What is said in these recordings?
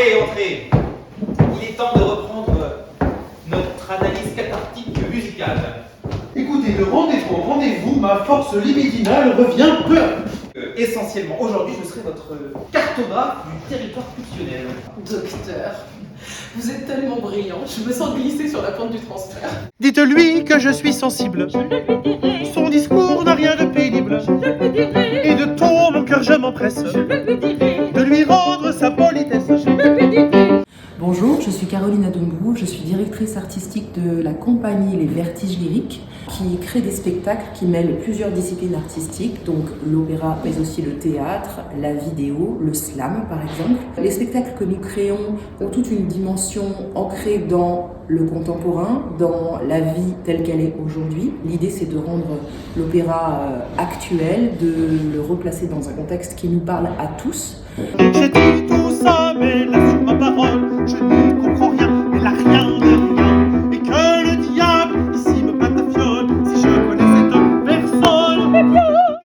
Entrez, entrez. Il est temps de reprendre notre analyse cathartique musicale. Écoutez, de rendez-vous en rendez-vous, ma force libidinale revient peu à peu. Essentiellement, aujourd'hui, je serai votre cartographe du territoire pulsionnel. Docteur, vous êtes tellement brillant, je me sens glisser sur la pente du transfert. Dites-lui que je suis sensible. Son discours n'a rien de pénible. Et de tout mon cœur je m'empresse de lui rendre sa politesse. Bonjour, je suis Caroline Adombou, je suis directrice artistique de la compagnie Les Vertiges Lyriques qui crée des spectacles qui mêlent plusieurs disciplines artistiques, donc l'opéra mais aussi le théâtre, la vidéo, le slam par exemple. Les spectacles que nous créons ont toute une dimension ancrée dans le contemporain, dans la vie telle qu'elle est aujourd'hui. L'idée c'est de rendre l'opéra actuel, de le replacer dans un contexte qui nous parle à tous. J'ai dit tout ça, mais là sur ma parole, je n'y comprends rien, elle a rien de rien. Et que le diable ici me batafiole, si je connais cette personne.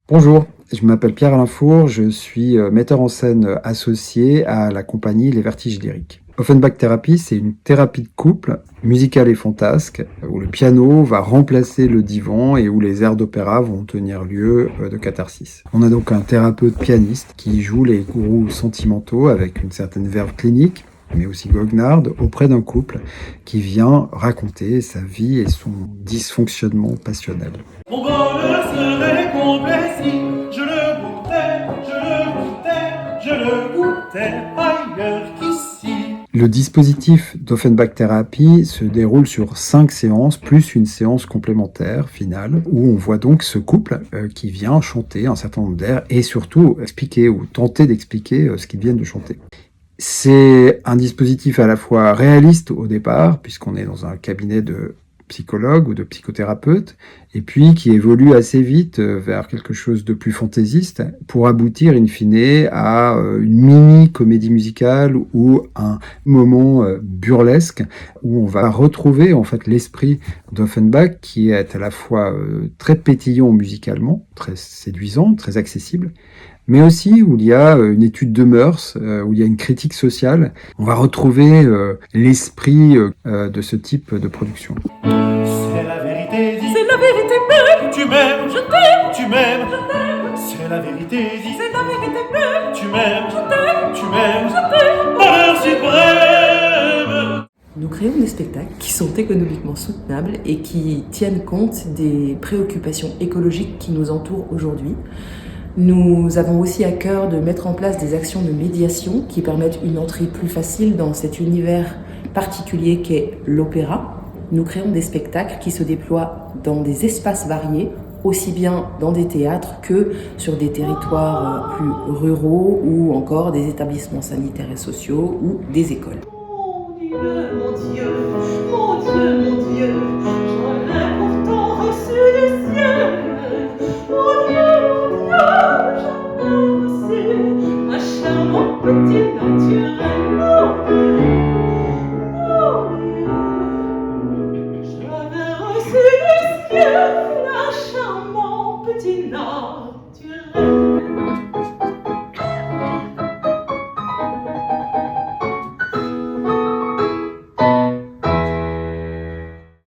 Bonjour, je m'appelle Pierre-Alain Four, je suis metteur en scène associé à la compagnie Les Vertiges Lyriques. Offenbach Thérapie, c'est une thérapie de couple, musicale et fantasque, où le piano va remplacer le divan et où les airs d'opéra vont tenir lieu de catharsis. On a donc un thérapeute pianiste qui joue les gourous sentimentaux avec une certaine verve clinique, mais aussi goguenarde, auprès d'un couple qui vient raconter sa vie et son dysfonctionnement passionnel. Mon bonheur serait complet si je le goûtais ailleurs qu'ici. Le dispositif d'Offenbach Thérapie se déroule sur 5 séances, plus une séance complémentaire finale, où on voit donc ce couple qui vient chanter un certain nombre d'airs et surtout expliquer ou tenter d'expliquer ce qu'ils viennent de chanter. C'est un dispositif à la fois réaliste au départ, puisqu'on est dans un cabinet de psychologue ou de psychothérapeute, et puis qui évolue assez vite vers quelque chose de plus fantaisiste pour aboutir in fine à une mini comédie musicale ou un moment burlesque où on va retrouver en fait l'esprit d'Offenbach qui est à la fois très pétillant musicalement, très séduisant, très accessible, mais aussi où il y a une étude de mœurs, où il y a une critique sociale. On va retrouver l'esprit de ce type de production. C'est la vérité, dis. C'est la vérité, belle, Tu m'aimes, je t'aime, tu m'aimes. je t'aime, C'est la vérité, dis. c'est la vérité, belle, Tu m'aimes, je t'aime, tu m'aimes. je t'aime. Bonheur suprême. Nous créons des spectacles qui sont économiquement soutenables et qui tiennent compte des préoccupations écologiques qui nous entourent aujourd'hui. Nous avons aussi à cœur de mettre en place des actions de médiation qui permettent une entrée plus facile dans cet univers particulier qu'est l'opéra. Nous créons des spectacles qui se déploient dans des espaces variés, aussi bien dans des théâtres que sur des territoires plus ruraux ou encore des établissements sanitaires et sociaux ou des écoles.